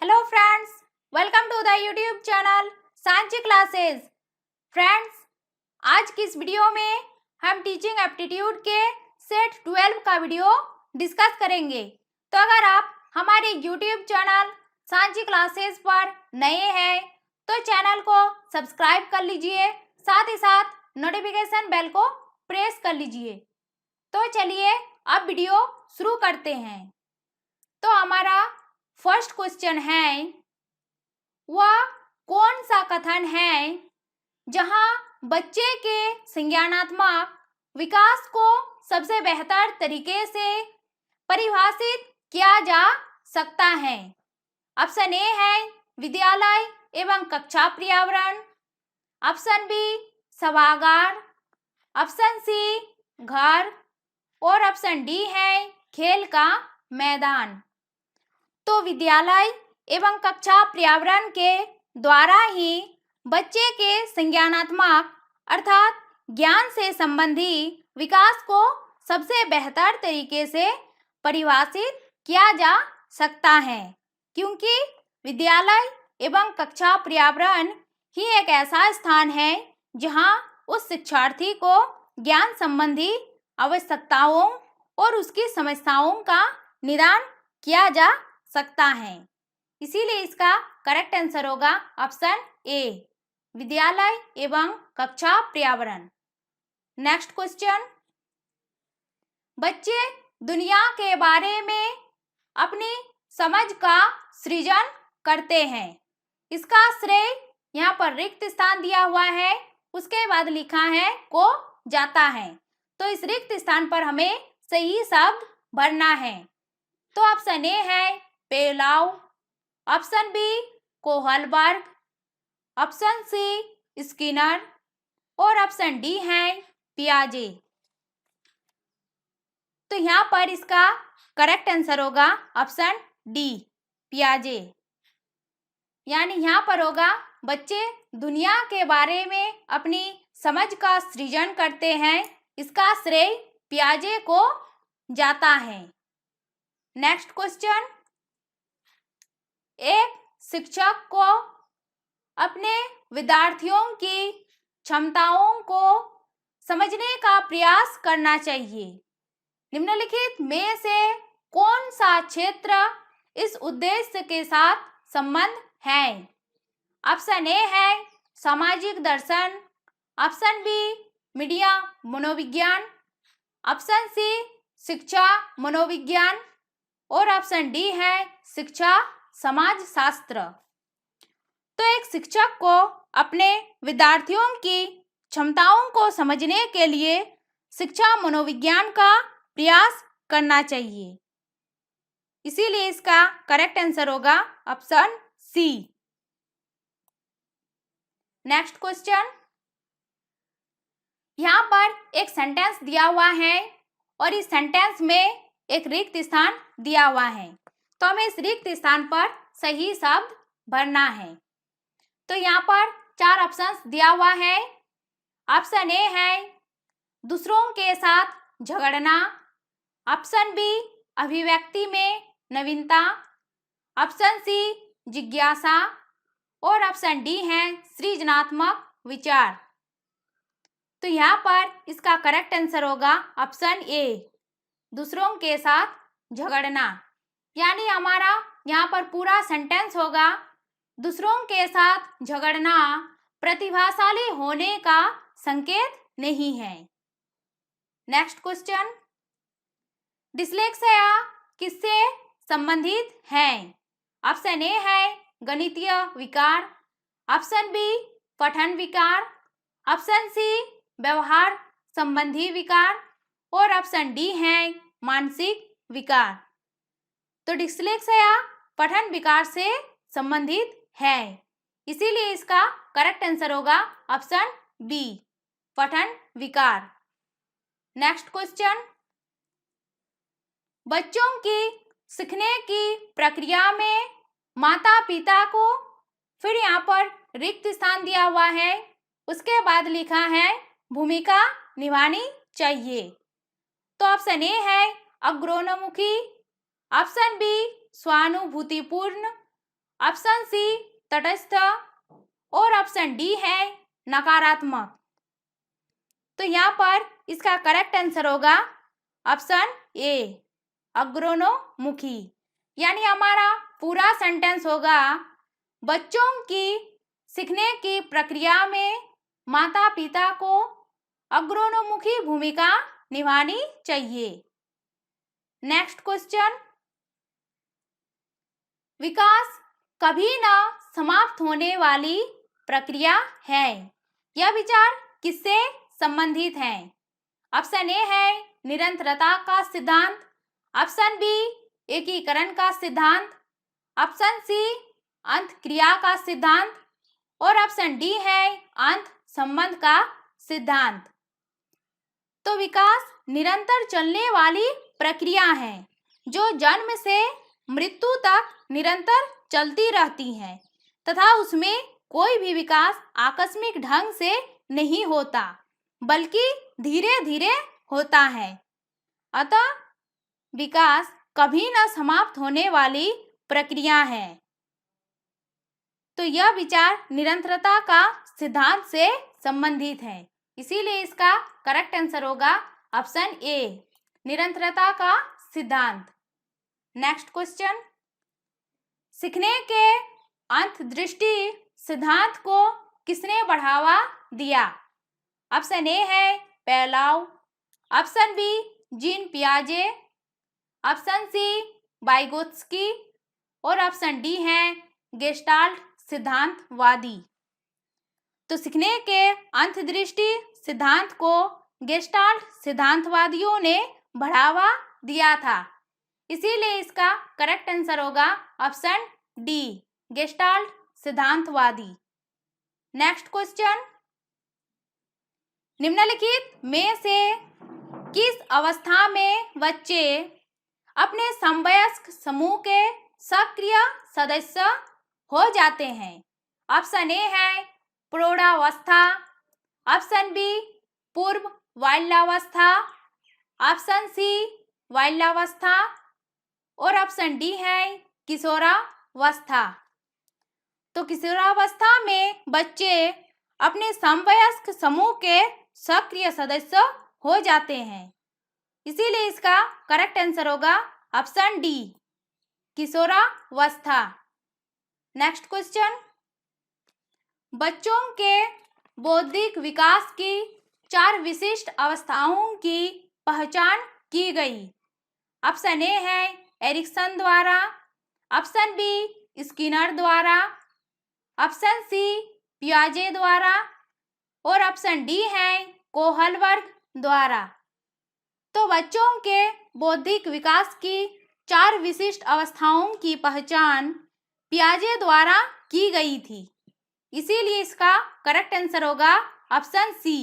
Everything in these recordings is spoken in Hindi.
Hello friends, welcome to the YouTube channel Sanchi classes. Friends, आज की इस वीडियो में हम टीचिंग एप्टीट्यूड के सेट 12 का वीडियो डिस्कस करेंगे। तो अगर आप हमारे यूट्यूब चैनल सांची क्लासेस पर नए हैं तो चैनल को सब्सक्राइब कर लीजिए, साथ ही साथ नोटिफिकेशन बेल को प्रेस कर लीजिए। तो चलिए अब वीडियो शुरू करते हैं। तो हमारा फर्स्ट क्वेश्चन है, वह कौन सा कथन है जहां बच्चे के संज्ञानात्मक विकास को सबसे बेहतर तरीके से परिभाषित किया जा सकता है। ऑप्शन ए है विद्यालय एवं कक्षा पर्यावरण, ऑप्शन बी सभागार, ऑप्शन सी घर और ऑप्शन डी है खेल का मैदान। तो विद्यालय एवं कक्षा पर्यावरण के द्वारा ही बच्चे के संज्ञानात्मक अर्थात ज्ञान से संबंधी विकास को सबसे बेहतर तरीके से परिभाषित किया जा सकता है, क्योंकि विद्यालय एवं कक्षा पर्यावरण ही एक ऐसा स्थान है जहां उस शिक्षार्थी को ज्ञान संबंधी आवश्यकताओं और उसकी समस्याओं का निदान किया जा सकता है। इसीलिए इसका करेक्ट आंसर होगा ऑप्शन ए, विद्यालय एवं कक्षा पर्यावरण। नेक्स्ट क्वेश्चन, बच्चे दुनिया के बारे में अपनी समझ का सृजन करते हैं। इसका श्रेय यहाँ पर रिक्त स्थान दिया हुआ है, उसके बाद लिखा है को जाता है। तो इस रिक्त स्थान पर हमें सही शब्द भरना है। तो ऑप्शन ए है Pavlov, option B Kohlberg, option C Skinner और ऑप्शन डी है पियाजे। तो यहाँ पर इसका करेक्ट आंसर होगा ऑप्शन डी पियाजे। यानी यहाँ पर होगा बच्चे दुनिया के बारे में अपनी समझ का सृजन करते हैं, इसका श्रेय पियाजे को जाता है। नेक्स्ट क्वेश्चन, एक शिक्षक को अपने विद्यार्थियों की क्षमताओं को समझने का प्रयास करना चाहिए। निम्नलिखित में से कौन सा क्षेत्र इस उद्देश्य के साथ संबंध है? ऑप्शन ए है सामाजिक दर्शन, ऑप्शन बी मीडिया मनोविज्ञान, ऑप्शन सी शिक्षा मनोविज्ञान और ऑप्शन डी है शिक्षा समाज शास्त्र। तो एक शिक्षक को अपने विद्यार्थियों की क्षमताओं को समझने के लिए शिक्षा मनोविज्ञान का प्रयास करना चाहिए। इसीलिए इसका करेक्ट आंसर होगा ऑप्शन सी। नेक्स्ट क्वेश्चन, यहाँ पर एक सेंटेंस दिया हुआ है और इस सेंटेंस में एक रिक्त स्थान दिया हुआ है। तो हमें इस रिक्त स्थान पर सही शब्द भरना है। तो यहाँ पर 4 ऑप्शंस दिया हुआ है। ऑप्शन ए है दूसरों के साथ झगड़ना, ऑप्शन बी अभिव्यक्ति में नवीनता, ऑप्शन सी जिज्ञासा और ऑप्शन डी है सृजनात्मक विचार। तो यहाँ पर इसका करेक्ट आंसर होगा ऑप्शन ए, दूसरों के साथ झगड़ना। यानी हमारा यहाँ पर पूरा सेंटेंस होगा दूसरों के साथ झगड़ना प्रतिभाशाली होने का संकेत नहीं है। नेक्स्ट क्वेश्चन, डिस्लेक्सिया किससे संबंधित है? ऑप्शन ए है गणितीय विकार, ऑप्शन बी पठन विकार, ऑप्शन सी व्यवहार संबंधी विकार और ऑप्शन डी है मानसिक विकार। तो डिस्लेक्सिया पठन विकार से संबंधित है, इसीलिए इसका करेक्ट आंसर होगा ऑप्शन बी, पठन विकार। नेक्स्ट क्वेश्चन, बच्चों की सीखने की प्रक्रिया में माता पिता को, फिर यहाँ पर रिक्त स्थान दिया हुआ है, उसके बाद लिखा है भूमिका निभानी चाहिए। तो ऑप्शन ए है अग्रोन्मुखी, ऑप्शन बी स्वानुभूतिपूर्ण, ऑप्शन सी तटस्थ और ऑप्शन डी है नकारात्मक। तो यहाँ पर इसका करेक्ट आंसर होगा ऑप्शन ए अग्रगोणोमुखी। यानी हमारा पूरा सेंटेंस होगा बच्चों की सीखने की प्रक्रिया में माता पिता को अग्रगोणोमुखी भूमिका निभानी चाहिए। नेक्स्ट क्वेश्चन, विकास कभी न समाप्त होने वाली प्रक्रिया है। यह विचार किससे संबंधित है? ऑप्शन ए है निरंतरता का सिद्धांत, ऑप्शन बी एकीकरण का सिद्धांत, ऑप्शन सी अंत क्रिया का सिद्धांत और ऑप्शन डी है अंत संबंध का सिद्धांत। तो विकास निरंतर चलने वाली प्रक्रिया है जो जन्म से मृत्यु तक निरंतर चलती रहती है तथा उसमें कोई भी विकास आकस्मिक ढंग से नहीं होता बल्कि धीरे धीरे होता है। अतः विकास कभी न समाप्त होने वाली प्रक्रिया है। तो यह विचार निरंतरता का सिद्धांत से संबंधित है, इसीलिए इसका करेक्ट आंसर होगा ऑप्शन ए निरंतरता का सिद्धांत। नेक्स्ट क्वेश्चन, सीखने के अंतर्दृष्टि सिद्धांत को किसने बढ़ावा दिया? ऑप्शन ए है पेलाव, ऑप्शन बी जीन पियाजे, ऑप्शन सी वाइगोत्स्की और ऑप्शन डी है गेस्टाल्ट सिद्धांतवादी। तो सीखने के अंतर्दृष्टि सिद्धांत को गेस्टाल्ट सिद्धांतवादियों ने बढ़ावा दिया था, इसीलिए इसका करेक्ट आंसर होगा ऑप्शन डी गेस्टाल्ट सिद्धांतवादी। नेक्स्ट क्वेश्चन, निम्नलिखित में से किस अवस्था में बच्चे अपने समवयस्क समूह के सक्रिय सदस्य हो जाते हैं? ऑप्शन ए है प्रौढ़ावस्था, ऑप्शन बी पूर्व बाल्यावस्था, ऑप्शन सी बाल्यावस्था और ऑप्शन डी है किशोरावस्था। तो किशोरावस्था में बच्चे अपने समवयस्क समूह के सक्रिय सदस्य हो जाते हैं, इसीलिए इसका करेक्ट आंसर होगा ऑप्शन डी किशोरावस्था। नेक्स्ट क्वेश्चन, बच्चों के बौद्धिक विकास की 4 विशिष्ट अवस्थाओं की पहचान की गई। ऑप्शन ए है एरिक्सन द्वारा, ऑप्शन बी स्किनर द्वारा, ऑप्शन सी पियाजे द्वारा और ऑप्शन डी है कोहलबर्ग द्वारा। तो बच्चों के बौद्धिक विकास की 4 विशिष्ट अवस्थाओं की पहचान पियाजे द्वारा की गई थी, इसीलिए इसका करेक्ट आंसर होगा ऑप्शन सी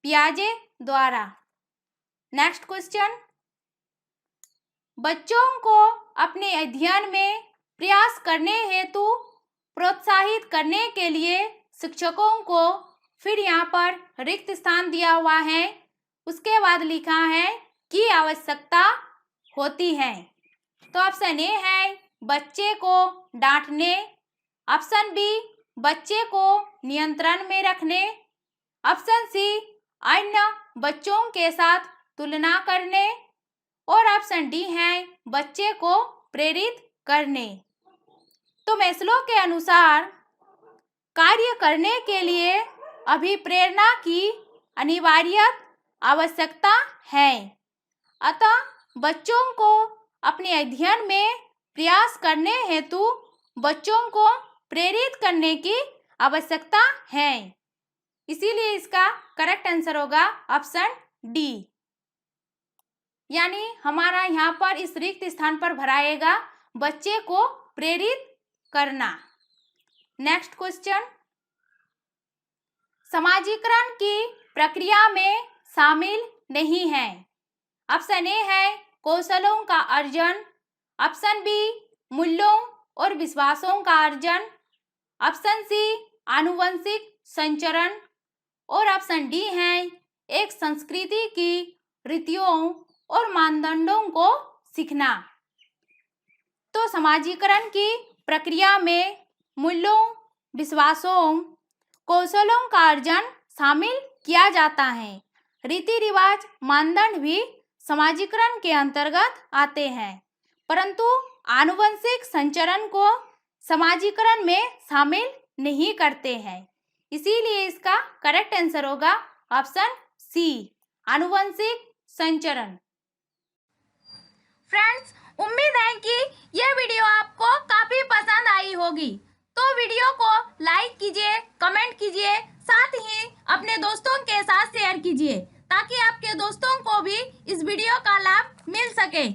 पियाजे द्वारा। नेक्स्ट क्वेश्चन, बच्चों को अपने अध्ययन में प्रयास करने हेतु प्रोत्साहित करने के लिए शिक्षकों को, फिर यहाँ पर रिक्त स्थान दिया हुआ है, उसके बाद लिखा है की आवश्यकता होती है। तो ऑप्शन ए है बच्चे को डांटने, ऑप्शन बी बच्चे को नियंत्रण में रखने, ऑप्शन सी अन्य बच्चों के साथ तुलना करने और ऑप्शन डी है बच्चे को प्रेरित करने। तो मैस्लो के अनुसार कार्य करने के लिए अभिप्रेरणा की अनिवार्य आवश्यकता है। अतः बच्चों को अपने अध्ययन में प्रयास करने हेतु बच्चों को प्रेरित करने की आवश्यकता है, इसीलिए इसका करेक्ट आंसर होगा ऑप्शन डी। यानी हमारा यहाँ पर इस रिक्त स्थान पर भराएगा बच्चे को प्रेरित करना। नेक्स्ट क्वेश्चन, समाजीकरण की प्रक्रिया में शामिल नहीं है। ऑप्शन ए है कौशलों का अर्जन, ऑप्शन बी मूल्यों और विश्वासों का अर्जन, ऑप्शन सी आनुवंशिक संचरण और ऑप्शन डी है एक संस्कृति की रीतियों और मानदंडों को सीखना। तो समाजीकरण की प्रक्रिया में मूल्यों, विश्वासों, कौशलों का अर्जन शामिल किया जाता है। रीति रिवाज, मानदंड भी समाजीकरण के अंतर्गत आते हैं, परंतु आनुवंशिक संचरण को समाजीकरण में शामिल नहीं करते हैं। इसीलिए इसका करेक्ट आंसर होगा ऑप्शन सी, आनुवंशिक संचरण। फ्रेंड्स, उम्मीद है कि यह वीडियो आपको काफी पसंद आई होगी, तो वीडियो को लाइक कीजिए, कमेंट कीजिए, साथ ही अपने दोस्तों के साथ शेयर कीजिए ताकि आपके दोस्तों को भी इस वीडियो का लाभ मिल सके।